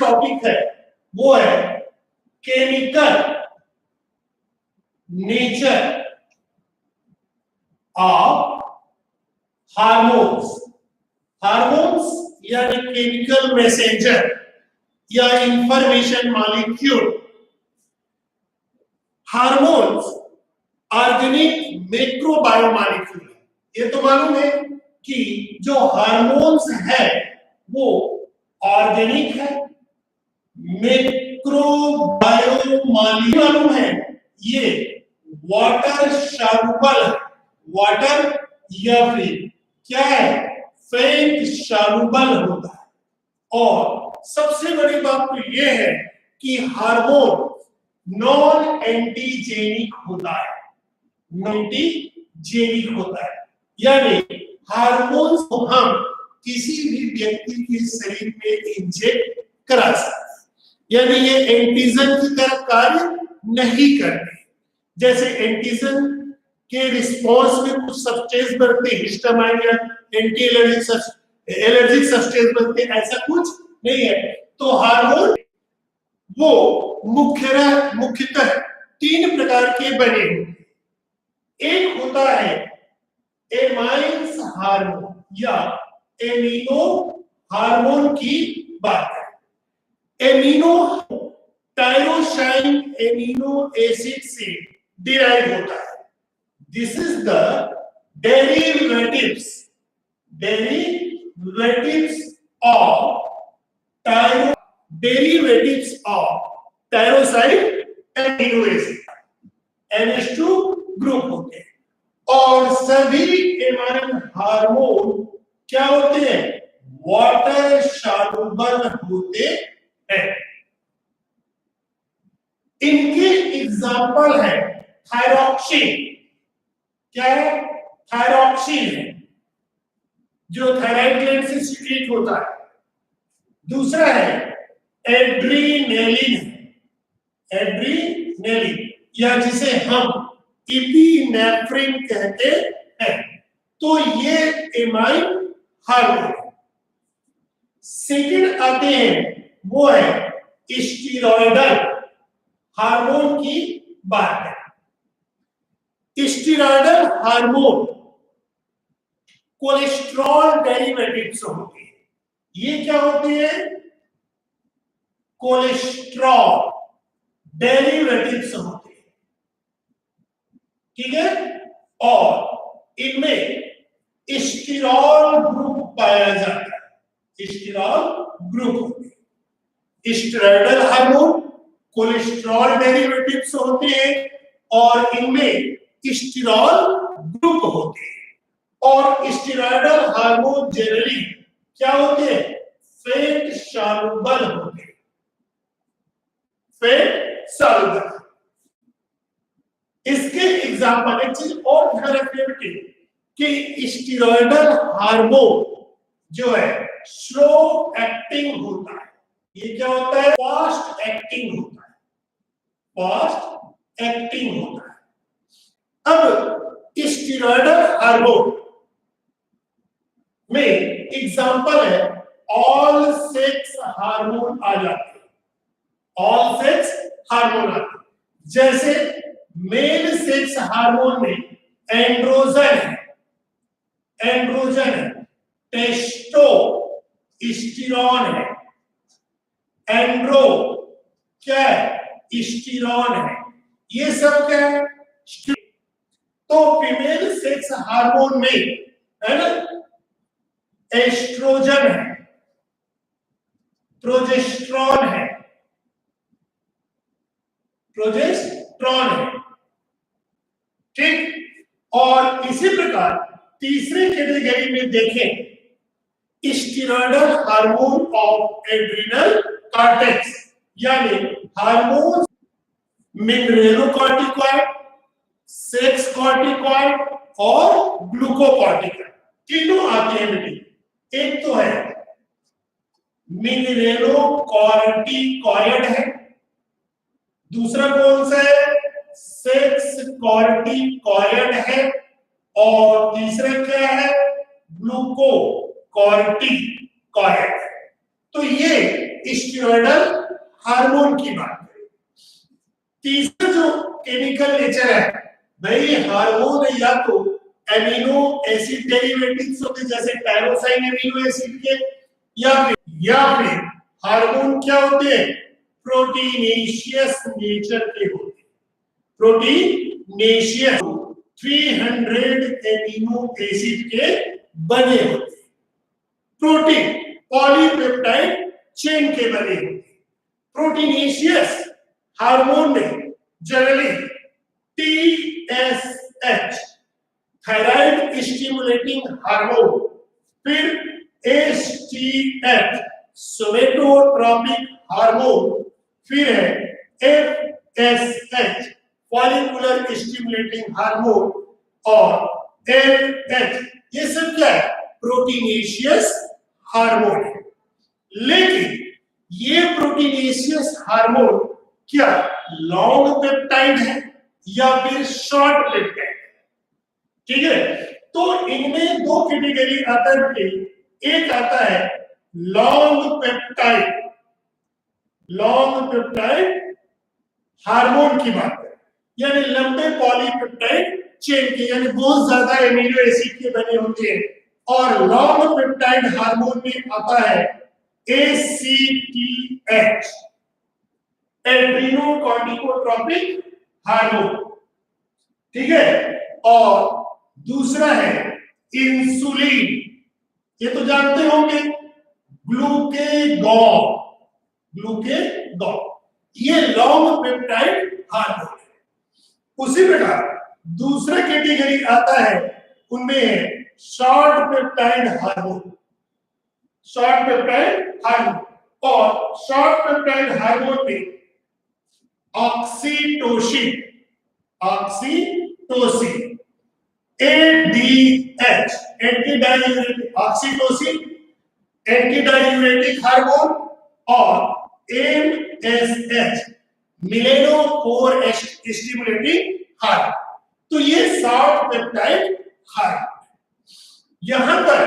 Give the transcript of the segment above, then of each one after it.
Topic है वो है chemical nature of hormones. Hormones यानी केमिकल मैसेंजर या information molecule. Hormones organic macrobiomolecule. ये तो मालूम है कि जो हार्मोन्स है वो ऑर्गेनिक है, मैक्रोबायोमॉलिक्यूल मालूम है ये वाटर सॉल्युबल, वाटर या फिर क्या है फेट सॉल्युबल होता है। और सबसे बड़ी बात तो ये है कि हार्मोन नॉन एंटीजेनिक होता है, एंटीजेनिक होता है, यानी हार्मोन्स को हम किसी भी व्यक्ति के शरीर में इंजेक्ट करा सकते हैं, यानी ये एंटीजन की तरह कार्य नहीं करते। जैसे एंटीजन के रिस्पॉन्स में कुछ सब्सटेंस बनते हैं, हिस्टामाइन या एंटी एलर्जिक सब्सटेंस बनते हैं, ऐसा कुछ नहीं है। तो हार्मोन वो मुख्यतः 3 प्रकार के बने होते। एक होता है एमाइन्स हार्मोन या एमिनो हार्मोन की बात है। एमिनो टायरोसाइन एमिनो एसिड से डिराइव होता है। This is the derivatives of tyrosine amino acid NH2 group होते हैं। और सभी एमाइन हार्मोन क्या होते हैं वाटर सॉल्युबल होते हैं। इनके एग्जाम्पल है थायरॉक्सिन। क्या है थायरॉक्सिन है जो थायराइड ग्लैंड से सीक्रेट होता है। दूसरा है एड्रीनेलिन, एड्रीनेलिन या जिसे हम इपिनेफ्रिन कहते हैं। तो ये एमाइन हार्मोन। सेकंड आते हैं वो है स्टीरॉयडल हार्मोन की बात है। स्टीरॉयडल हार्मोन कोलेस्ट्रॉल डेरिवेटिव्स होते हैं। ये क्या होते हैं कोलेस्ट्रॉल डेरिवेटिव्स होते हैं, ठीक है। और इनमें स्टीरॉल ग्रुप पाया जाता है, स्टीरॉल ग्रुप होते हैं। स्टीरॉयडल हार्मोन कोलेस्ट्रॉल डेरिवेटिव्स होते हैं और इनमें स्टीरॉल ग्रुप होते हैं। और स्टीरॉयडल हार्मोन जनरली क्या होते हैं फेट सॉल्युबल होते हैं, फेट सॉल्युबल। इसके एग्जांपल एक चीज और ध्यान रखने बेटे कि स्टीरॉयडल हार्मोन जो है स्लो एक्टिंग होता है। ये क्या होता है फास्ट एक्टिंग होता है, फास्ट एक्टिंग होता है। अब स्टीरॉयडल हार्मोन में एग्जांपल है ऑल सेक्स हार्मोन आ जाते हैं, ऑल सेक्स हार्मोन आते हैं। जैसे मेल सेक्स हार्मोन में एंड्रोजन है, एंड्रोजन है, टेस्टोस्टेरोन है, एंड्रो क्या है स्टीरॉन है। ये सब क्या है तो फीमेल सेक्स हार्मोन में है ना एस्ट्रोजन है, प्रोजेस्टेरोन है, प्रोजेस्टेरोन है, ठीक। और इसी प्रकार तीसरे कैटेगरी में देखें steroidal hormone of adrenal cortex, यानी हार्मोन मिनरेलोकॉर्टिकॉइड, सेक्स कॉर्टिकॉइड और ग्लूकोकॉर्टिकॉइड तीनों आते हैं बेटे। एक तो है मिनरेलोकॉर्टिकॉइड है, दूसरा कौन सा है सेक्स कॉर्टिकॉइड है और तीसरा क्या है ग्लूकोकॉर्टिकॉइड। तो ये स्टेरॉयडल हार्मोन की बात करें। तीसरा जो केमिकल नेचर है भाई, हार्मोन या तो एमिनो एसिड डेरिवेटिव्स होते जैसे टायरोसाइन एमिनो एसिड के, या फिर हार्मोन क्या होते हैं, प्रोटीनेशियस नेचर के होते हैं। प्रोटीनेशियस 300 एमिनो एसिड के बने होते हैं। प्रोटीन पॉलीपेप्टाइड चेन के बने होते हैं। प्रोटीनेशियस हार्मोन में generally TSH thyroid stimulating hormone, फिर HTH सोमेटोट्रॉपिक हार्मोन, फिर है FSH फॉलिकुलर स्टिमुलेटिंग हार्मोन, और LH ये सब क्या है, प्रोटीनेशियस हार्मोन है। लेकिन ये प्रोटीनेशियस हार्मोन क्या लॉन्ग पेप्टाइड है या फिर शॉर्ट पेप्टाइड है? ठीक है, तो इनमें दो कैटेगरी आता है। एक आता है लॉन्ग पेप्टाइड हार्मोन की बात है, यानी लंबे पॉलीपेप्टाइड चेन के, यानी बहुत ज्यादा एमिनो एसिड के बने होते हैं। और लॉन्ग पेप्टाइड हार्मोन में आता है ACTH एड्रीनोकॉर्टिकोट्रॉपिक हार्मोन, ठीक है। और दूसरा है इंसुलिन, ये तो जानते होंगे, ग्लूकेगॉन, ये लॉन्ग पेप्टाइड हार्मोन है। उसी प्रकार दूसरा कैटेगरी आता है, उनमें शॉर्ट पेप्टाइड हार्मोन, और शॉर्ट पेप्टाइड हार्मोन में ऑक्सीटोसिन, ADH एंटीडायूरेटिक, ऑक्सीटोसिन एंटीडायूरेटिक हार्मोन, और MSH मिलेनोफोर स्टिमुलेटिंग हार्मोन। तो ये शॉर्ट पेप्टाइड हार्मोन। यहां पर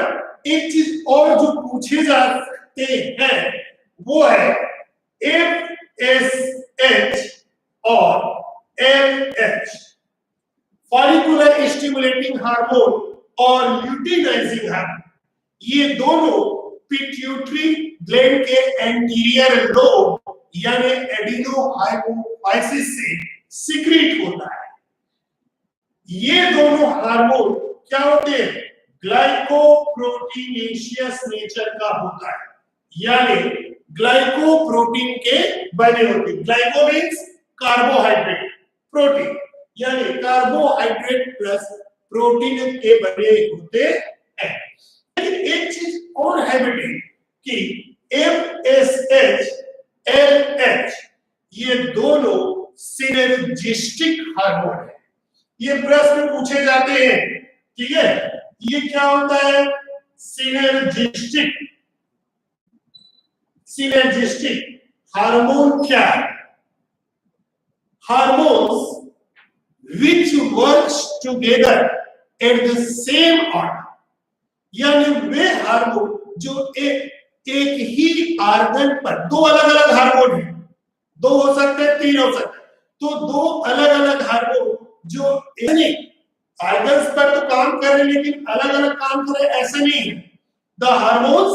एक चीज और जो पूछे जा सकते हैं वो है FSH और LH फॉलिकुलर स्टिमुलेटिंग हार्मोन और ल्यूटिनाइजिंग हार्मोन, ये दोनों पिट्यूटरी ग्लैंड के एंटीरियर लोब यानी एडिनोहाइपोफाइसिस से सीक्रेट होता है। ये दोनों हार्मोन क्या होते हैं, ग्लाइकोप्रोटीनेशियस नेचर का होता है, यानी ग्लाइकोप्रोटीन के बने होते हैं। ग्लाइको मीन्स कार्बोहाइड्रेट, प्रोटीन यानी कार्बोहाइड्रेट प्लस प्रोटीन के बने होते हैं। लेकिन एक चीज और है बेटे कि FSH LH ये दोनों सिनर्जिस्टिक हार्मोन है। ये प्रश्न पूछे जाते हैं, ठीक है, ये क्या होता है, सिनर्जिस्टिक हार्मोन क्या है, hormones which works together at the same order, यानी वे हार्मोन जो एक ही आर्गन पर, दो अलग अलग हार्मोन है, दो हो सकते हैं, तीन हो सकते हैं, तो दो अलग अलग हार्मोन जो आर्गन्स पर तो काम कर रहे लेकिन अलग अलग काम कर रहे ऐसा नहीं है। The hormones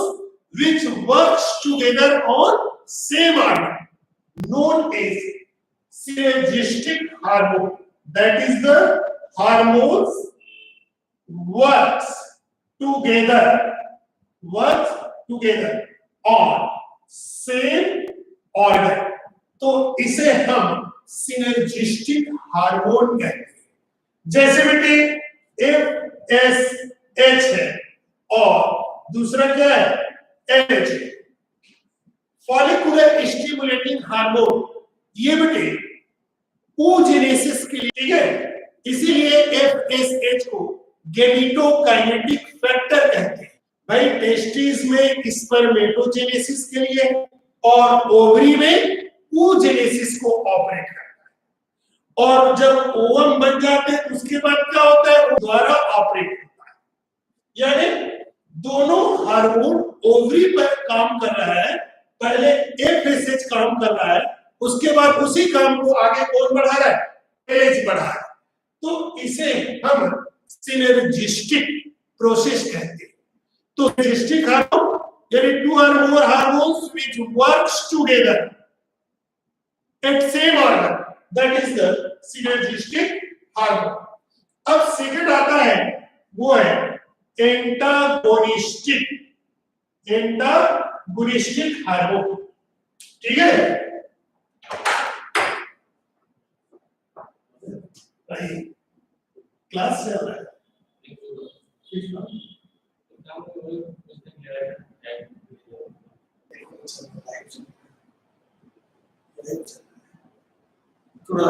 which works together on same organ known as synergistic hormone, that is the hormones works together on same organ, तो इसे हम सिनर्जिस्टिक हार्मोन कहते हैं। जैसे बेटे FSH है और दूसरा क्या है, LH है, फॉलिकुलर स्टिमुलेटिंग हार्मोन, ये बेटे oogenesis के लिए है, इसीलिए FSH को गेमेटोकाइनेटिक फैक्टर कहते हैं। भाई टेस्टिस में स्पर्मेटोजेनेसिस के लिए और ओवरी में oogenesis को ऑपरेट करता है, और जब ओवम बन जाते हैं उसके बाद क्या होता है, वो द्वारा ऑपरेट होता है। यानी दोनों हार्मोन ओवरी पर काम कर रहा है पहले एफएसएच काम कर रहा है, उसके बाद उसी काम को आगे कौन बढ़ा रहा है, एच बढ़ा रहा है। तो इसे हम सिनर्जिस्टिक प्रोसेस कहते हैं। तो सिनर्जिस्टिक हार्मोन यानी टू और more hormones which works together at same organ, that is the synergistic hormone. अब सेकंड आता है, वो है एंटागोनिस्टिक, एंटागोनिस्टिक हार्मोन। ठीक है, क्लास चल रहा है। थोड़ा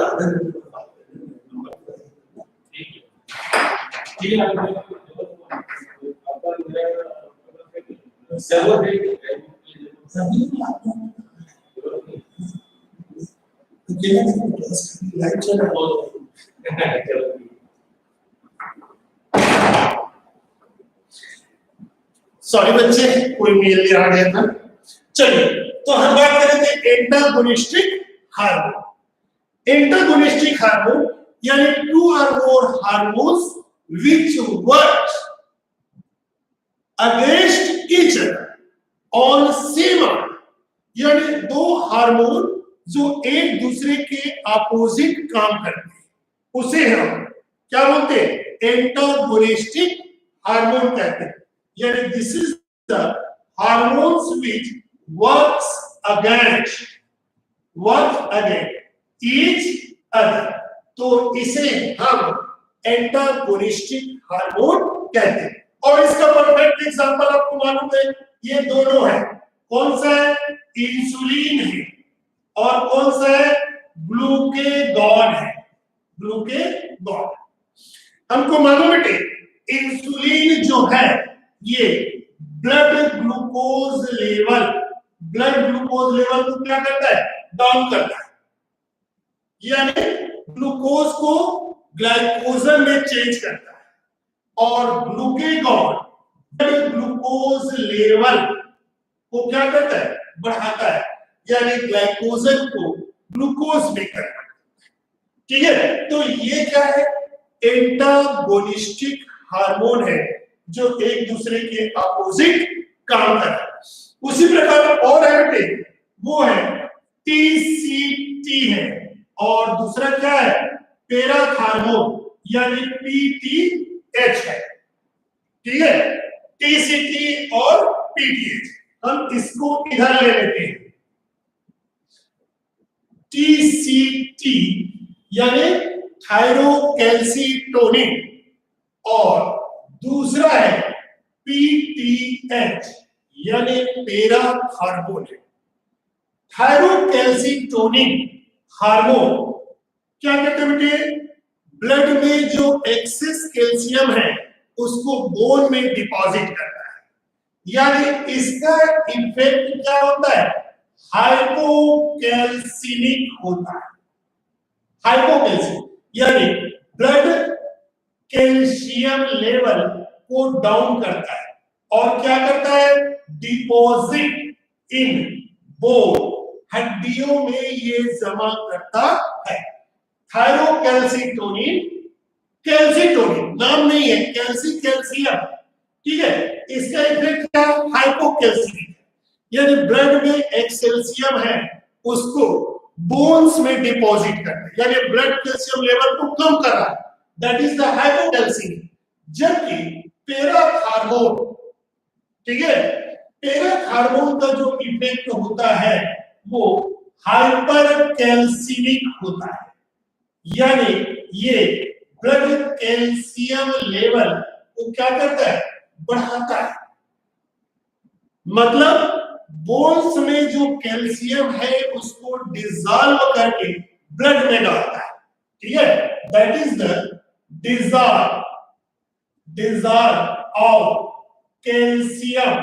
सॉरी बच्चे, कोई मेल आ गया था। चलिए, तो हम बात कर रहे थे एंटागोनिस्टिक हार्मोन। एंटागोनिस्टिक हार्मोन यानी टू और more hormones which work against each other on same organ, यानी दो हार्मोन जो एक दूसरे के अपोजिट काम करते हैं, उसे हम क्या बोलते हैं, एंटागोनिस्टिक हार्मोन कहते हैं। यानी this is the hormones which work against each other, तो इसे हम एंटागोनिस्टिक हार्मोन कहते हैं। और इसका परफेक्ट एग्जांपल आपको मालूम है, ये दोनों है, कौन सा है, इंसुलिन है, और कौन सा है, ग्लूकेगॉन है, ग्लूकेगॉन। हमको मालूम है इंसुलिन जो है ये ब्लड ग्लूकोज लेवल को क्या करता है, डाउन करता है, यानी ग्लूकोज को ग्लाइकोजन में चेंज करता है, और ग्लूकेगॉन ब्लड ग्लूकोज लेवल को क्या करता है, बढ़ाता है, यानी ग्लाइकोजन को ग्लूकोज में करता है। ठीक है, तो ये क्या है, एंटागोनिस्टिक हार्मोन है जो एक दूसरे के अपोजिट काम कर रहा है। उसी प्रकार और है, वो है टीसीटी है, और दूसरा क्या है, पैराथार्मोन यानी पीटीएच है। ठीक है, टीसीटी और पीटीएच, हम इसको इधर ले लेते हैं। टीसीटी यानी थायरोकैल्सिटोनिन, और दूसरा है पीटीएच यानी पैराथार्मोन। थायरोकैल्सिटोनिन हार्मोन क्या कहते हैं बेटे, ब्लड में जो एक्सेस कैल्शियम है उसको बोन में डिपॉजिट करता है, यानी इसका इफेक्ट क्या होता है, हाइपोकैल्सिमिक होता है। हाइपोकैल्सिमिक यानी ब्लड कैल्शियम लेवल को डाउन करता है, और क्या करता है, डिपॉजिट इन बोन, हड्डियों में ये जमा करता है। थायरोकैल्सिटोनिन, कैल्सिटोनिन नाम नहीं है, कैल्शियम। ठीक है, इसका इफेक्ट क्या, हाइपोकैल्सिमिक, यानी ब्लड में एक कैल्शियम है उसको बोन्स में डिपॉजिट करना है, यानी ब्लड कैल्शियम लेवल को कम कर रहा है, दैट इज द हाइपोकैल्सिमिक। जबकि पैराथार्मोन, ठीक है, पैराथार्मोन का जो इफेक्ट होता है वो हाइपरकैल्सिमिक होता है, यानी ये ब्लड कैल्शियम लेवल को क्या करता है, बढ़ाता है। मतलब बोन्स में जो कैल्शियम है उसको डिसॉल्व करके ब्लड में डालता है। ठीक है, that is the dissolve of calcium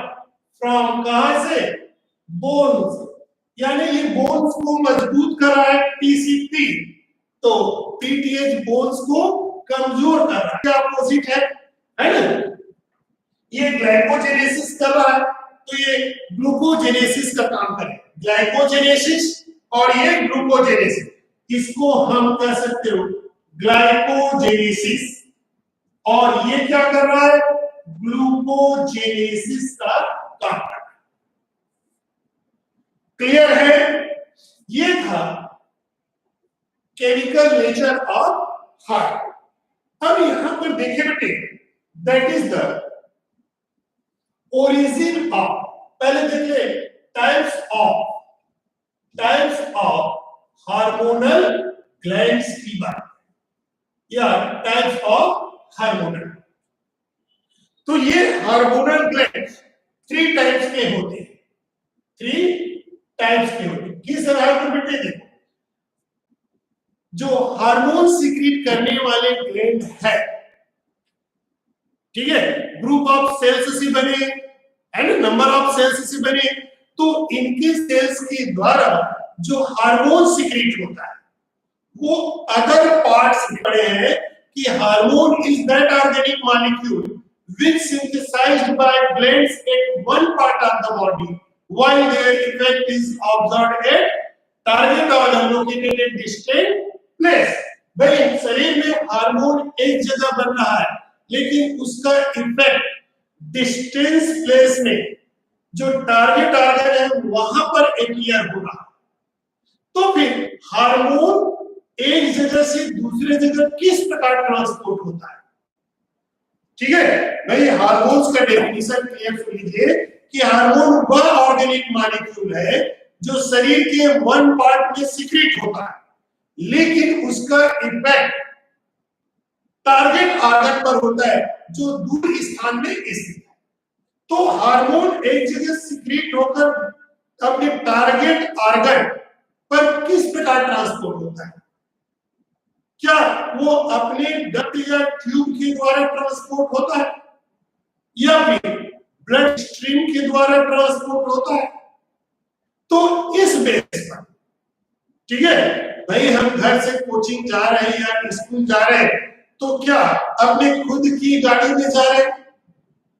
from, कहां से, बोन्स, यानी ये बोन्स को मजबूत कर रहा है टीसीपी, तो पीटीएच बोन्स को कमजोर कर रहा है, अपोजिट है ना, ये ग्लाइकोजेनेसिस कर रहा है, तो ये ग्लूकोजेनेसिस का काम करे, ग्लाइकोजेनेसिस और ये ग्लूकोजेनेसिस, इसको हम कह सकते हो ग्लाइकोजेनेसिस, और ये क्या कर रहा है, ग्लूकोजेनेसिस का काम कर रहा है। क्लियर है? ये था केमिकल नेचर ऑफ हार्ट। अब यहां पर देखें बेटे, that is the origin of, पहले देखिए टाइप्स ऑफ हार्मोनल ग्लैंड्स की बात, या टाइप्स ऑफ हार्मोनल। तो ये हार्मोनल ग्लैंड्स 3 टाइप्स के होते हैं, 3 टाइप्स के होते हैं। किस आधार पर बेटे देखो, जो हार्मोन सीक्रेट करने वाले ग्लैंड है, ठीक है, ग्रुप ऑफ सेल्स से बने एंड नंबर ऑफ सेल्स से बने, तो इनके सेल्स के द्वारा जो हार्मोन सीक्रेट होता है वो अदर पार्ट्स में पड़े हैं कि hormone is that organic molecule which synthesized by glands at one part of the body while their effect is observed at target organ located at distant place। भाई शरीर में हार्मोन एक जगह बन रहा है, लेकिन उसका इफेक्ट डिस्टेंस प्लेस में जो टारगेट ऑर्गन है वहां पर अपीयर हो रहा। तो फिर हार्मोन एक जगह से दूसरे जगह किस प्रकार ट्रांसपोर्ट होता है, ठीक है भाई। हार्मोन्स का डेफिनेशन क्लियर सुन लीजिए कि हार्मोन वह ऑर्गेनिक मॉलिक्यूल है जो शरीर के वन पार्ट में सीक्रेट होता है, लेकिन उसका इफेक्ट टारगेट ऑर्गन पर होता है जो दूर स्थान में स्थित है। तो हार्मोन एक जगह सीक्रेट होकर अपने टारगेट ऑर्गन पर किस प्रकार ट्रांसपोर्ट होता है, क्या वो अपने डक्ट या ट्यूब के द्वारा ट्रांसपोर्ट होता है, या फिर ब्लड स्ट्रीम के द्वारा ट्रांसपोर्ट होता है। तो इस बेस पर, ठीक है भाई, हम घर से कोचिंग जा रहे हैं या स्कूल जा रहे हैं, तो क्या अपने खुद की गाड़ी में जा रहे हैं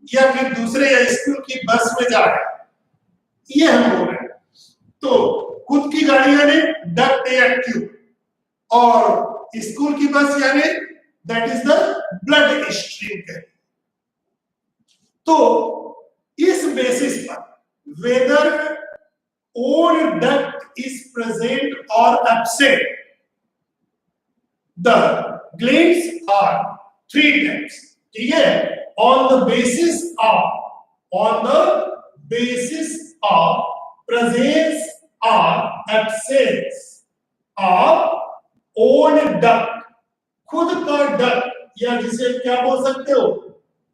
या फिर दूसरे या स्कूल की बस में जा रहे हैं, ये हम बोल रहे हैं। तो खुद की गाड़ी यानी डक्ट या ट्यूब, और स्कूल की बस यानी that is the blood stream. तो इस बेसिस पर whether own duct is present और absent, the glands are 3 types, ठीक है, on the basis of presence or absence of own duct, खुद का डक्ट या जिसे क्या बोल सकते हो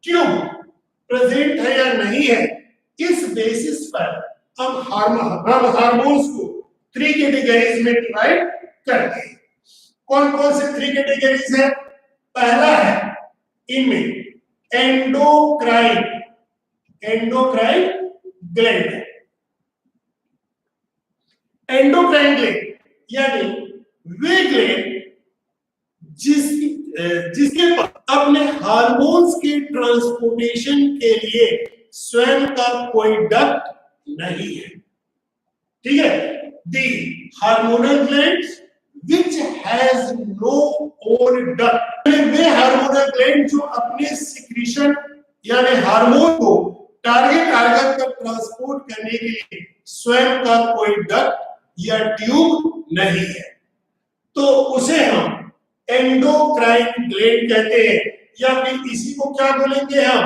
ट्यूब प्रेजेंट है या नहीं है, इस बेसिस पर हम हार्मोन्स को 3 कैटेगरीज में डिवाइड करते हैं। कौन कौन से 3 कैटेगरीज है? पहला है इनमें एंडोक्राइन ग्लैंड। एंडोक्राइन ग्लैंड यानी वे ग्लैंड जिसके पास अपने हार्मोन्स के ट्रांसपोर्टेशन के लिए स्वयं का कोई डक्ट नहीं है, ठीक है। The hormonal glands which has no own duct, वे हार्मोनल ग्लैंड जो अपने सिक्रीशन यानी हार्मोन को टारगेट ऑर्गन तक ट्रांसपोर्ट करने के लिए स्वयं का कोई डक्ट या ट्यूब नहीं है, तो उसे हम एंडोक्राइन ग्लैंड कहते हैं, या फिर इसी को क्या बोलेंगे हम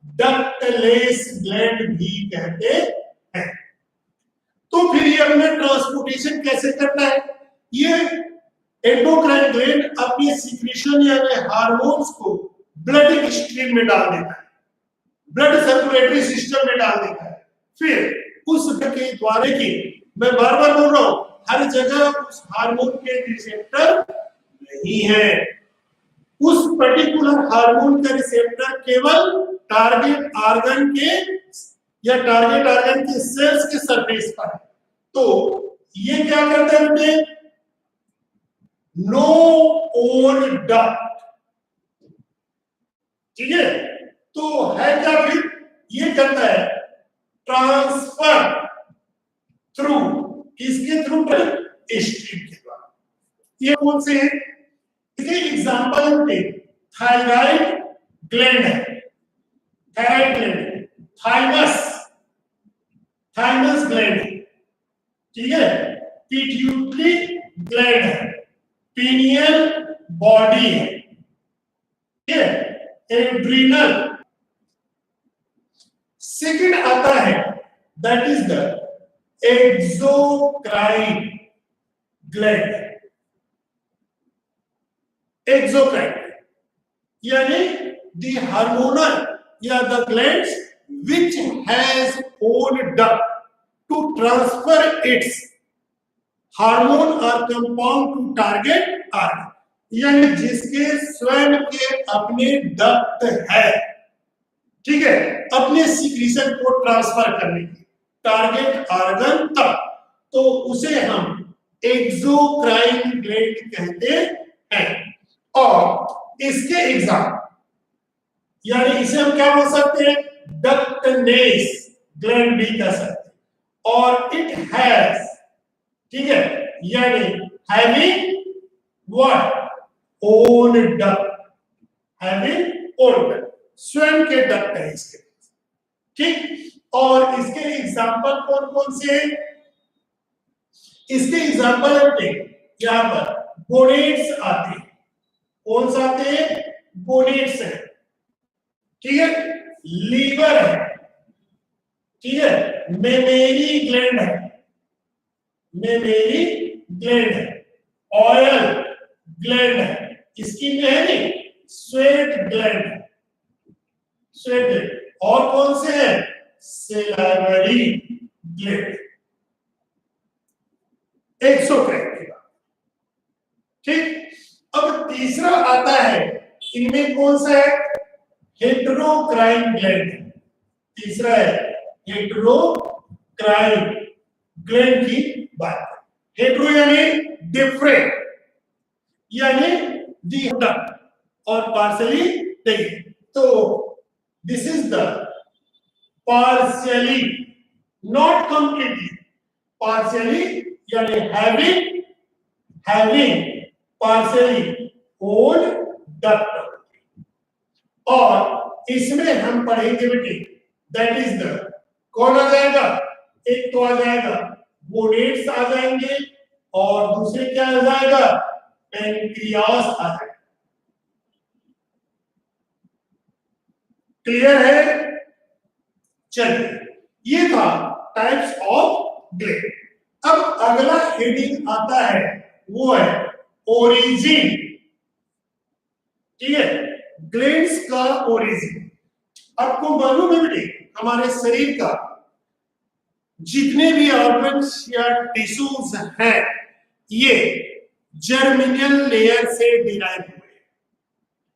डक्टलेस ग्लैंड भी कहते हैं। तो फिर ये अपने ट्रांसपोर्टेशन कैसे करता है? ये एंडोक्राइन ग्लैंड अपनी सिक्रीशन यानी हार्मोन्स को ब्लड स्ट्रीम में डाल देता है, ब्लड सर्कुलेटरी सिस्टम में डाल देता है, फिर उस के द्वारा की, मैं बार बार बोल रहा हूं, हर जगह उस हार्मोन के रिसेप्टर नहीं है, उस पर्टिकुलर हार्मोन का रिसेप्टर केवल टारगेट ऑर्गन के या टारगेट ऑर्गन के सेल्स के सरफेस पर है। तो ये क्या करते हैं? नो ओन डक्ट, ठीक है। तो है क्या फिर? ये करता है ट्रांसफर थ्रू, किसके थ्रू? स्ट्रीम के द्वारा। ये कौन से हैं? इसके एग्जांपल पे थायराइड ग्लैंड है, thyroid gland, thymus, thymus gland, ठीक है, पिट्यूटरी ग्लैंड है, पीनियल बॉडी है, ठीक है, एड्रिनल। सेकंड आता है that is the exocrine gland, exocrine यानी द हार्मोनल या the glands which has own duct to transfer its hormone or compound to target organ, यानी जिसके स्वयं के अपने डक्ट है, ठीक है, अपने सिक्रीशन को ट्रांसफर करने की टारगेट ऑर्गन तक, तो उसे हम एक्सोक्राइन ग्लैंड कहते हैं। और इसके एग्जाम यानी इसे हम क्या बोल सकते हैं? डक्टनेस ग्लैंड भी कह सकते हैं। और इट हैज, ठीक है, यानी having what? Own duct, having own duct, स्वयं के डक्ट है इसके, ठीक। और इसके एग्जांपल कौन कौन से हैं? इसके एग्जांपल है यहां पर गोनेड्स आते हैं। कौन सा आते हैं? गोनेड्स है, ठीक है, लीवर है, ठीक है, मेमेरी ग्लैंड है, मेमेरी ग्लैंड है, ऑयल ग्लैंड है, स्किन में है नहीं, स्वेट ग्लैंड है, स्वेट ग्लैंड। और कौन से है? सेलावरी ग्लैंड, एक्सोक्राइन की बात, ठीक। अब तीसरा आता है, इनमें कौन सा है? हेटेरोक्राइन ग्लैंड, तीसरा है हेटेरोक्राइन ग्लैंड की बात। हेटेरो यानी डिफरेंट, यानी दी और पार्शियली नहीं, तो this is the partially, not completely, partially यानी having, having partially own duct. और इसमें हम पढ़ेंगे बेटे दैट इज द, कौन आ जाएगा? एक तो आ जाएगा गोनेड्स आ जाएंगे, और दूसरे क्या आ जाएगा? पैंक्रियास आ जाएगा। क्लियर है? चलिए, ये था टाइप्स ऑफ ग्लैंड। अब अगला हेडिंग आता है, वो है ओरिजिन, ठीक है, ग्लैंड्स का ओरिजिन। आपको मालूम है बेटे हमारे शरीर का जितने भी ऑर्गन्स या टिश्यूज हैं, ये जर्मिनल लेयर से डिराइव हुए हैं,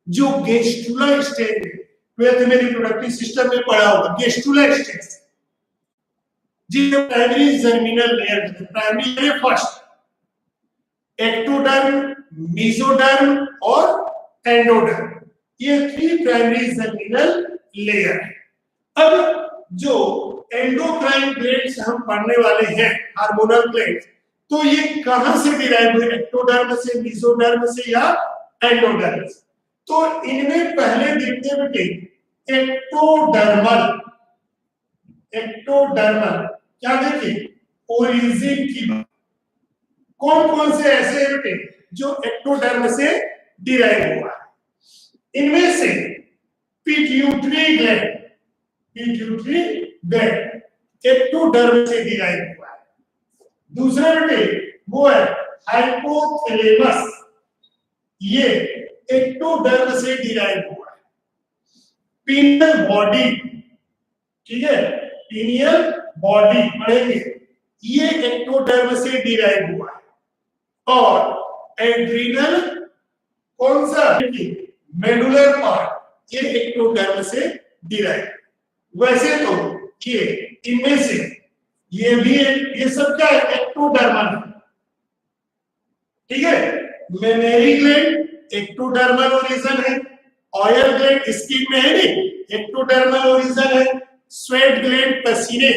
जो गेस्टुलर स्टेज है। ट्वेल्थ में रिप्रोडक्टिव सिस्टम में पढ़ा होगा गेस्टुलर स्टेज, जिसे प्राइमरी जर्मिनल लेयर कहते हैं। प्राइमरी यानी फर्स्ट, एक्टोडर्म, मेसोडर्म और एंडोडर्म, ये 3 प्राइमरी जर्मिनल लेयर है। अब जो एंडोक्राइन ग्लैंड्स हम पढ़ने वाले हैं, हार्मोनल ग्लैंड्स, तो ये कहां से डिराइव हुए? एक्टोडर्म से, मेसोडर्म से या एंडोडर्म से? तो इनमें पहले देखते बेटे एक्टोडर्मल, एक्टोडर्मल क्या देखिए? ओरिजिन की बात। कौन कौन से ऐसे बेटे जो एक्टोडर्म से डिराइव हुआ है? इनमें से pituitary gland, pituitary gland ectoderm से डिराइव हुआ है। दूसरा बेटे वो है हाइपोथैलेमस, ये एक्टोडर्म से डिराइव हुआ है। पीनियल बॉडी, ठीक है, पीनियल बॉडी पढ़ेंगे, ये एक्टोडर्म से डिराइव हुआ है। और एड्रिनल कौन सा? मेडुलर पार्ट, ये एक्टोडर्म से डिराइव। वैसे तो ये इनमें से ये भी ये सब क्या है? एक्टोडर्मल, ठीक है। मेमेरी ग्लैंड एक्टोडर्मल ओरिजिन है, ऑयल ग्लैंड स्किन में है नहीं, एक्टोडर्मल ओरिजिन है। स्वेट ग्लैंड पसीने,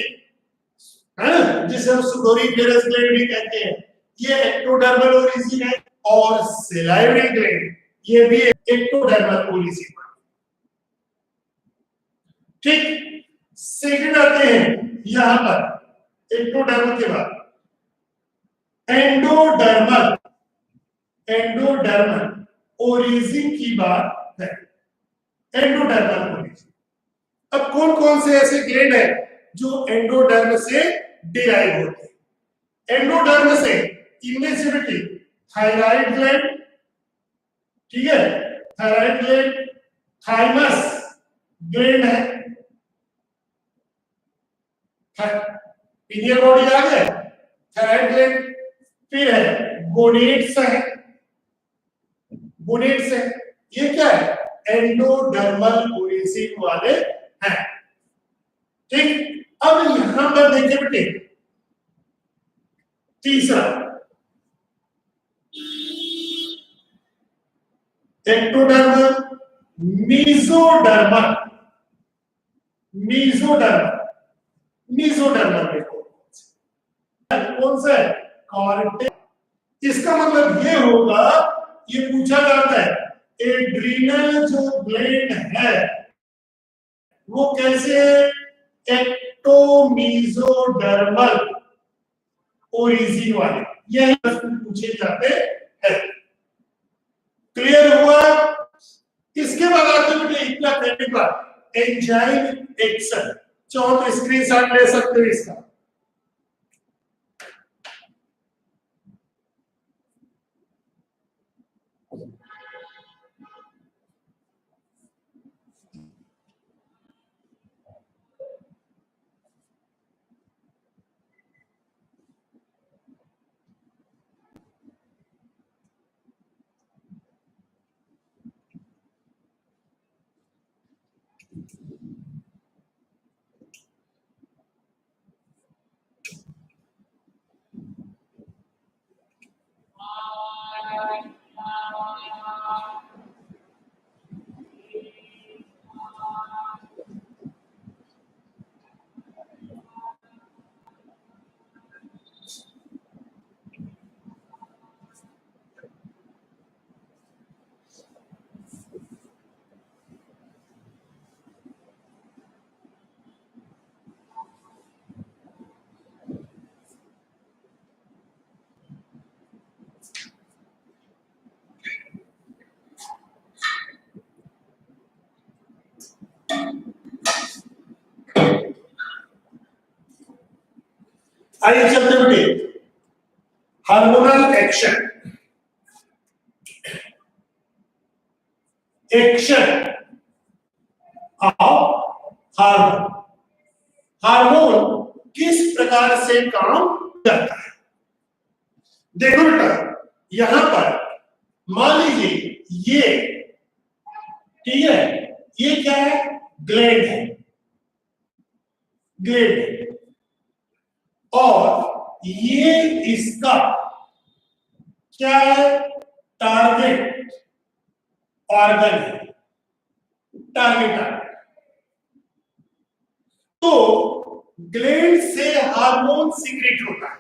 हाँ, जिसे हम सुडोरीफेरस ग्लैंड भी कहते हैं, ये एक्टोडर्मल ओरिजिन है। और सिलाइवरी ग्लैंड ये भी एक्टोडर्मल ओरिजिन। ठीक, सेकंड आते हैं यहां पर एक्टोडर्मल के बाद एंडोडर्मल। एंडोडर्मल ओरिजिन की बात है, एंडोडर्मल ओरिजिन। अब कौन कौन से ऐसे ग्लैंड है जो एंडोडर्म से डिराइव होते हैं? एंडोडर्म से इनमें से बेटे थायराइड ग्लैंड, ठीक है, थायराइड ग्लैंड, थाइमस ग्लैंड है, पिनियल बॉडी आ गया, थायराइड ग्लैंड, फिर है गोनेड्स है, गोनेड्स है, ये क्या है? एंडोडर्मल ओरिजिन वाले हैं। ठीक, अब यहां पर देखिए बेटे तीसरा एक्टोडर्मल, मीजोडर्मल। मीजोडर्मल, मीजोडर्मल देखो कौन सा है? कॉर्टेक्स। इसका मतलब ये होगा, ये पूछा जाता है एड्रीनल जो ग्लैंड है वो कैसे? एक्टोमीजोडर्मल ओरिजिन वाले, यही प्रश्न पूछे जाते हैं। क्लियर हुआ? इसके बाद आते बेटे इतना करने के बाद एंजाइम एक्शन, चाहो तो स्क्रीनशॉट ले सकते हो इसका। आइए चलते बेटे hormonal action. Action of hormone, hormone किस प्रकार से काम करता है? देखो बेटा यहां पर मान लीजिए ये, ठीक है, ये क्या है? ग्लैंड है, ग्लैंड है, और ये इसका क्या है? टारगेट ऑर्गन है, टारगेट ऑर्गन। तो ग्लैंड से हार्मोन सीक्रेट होता है,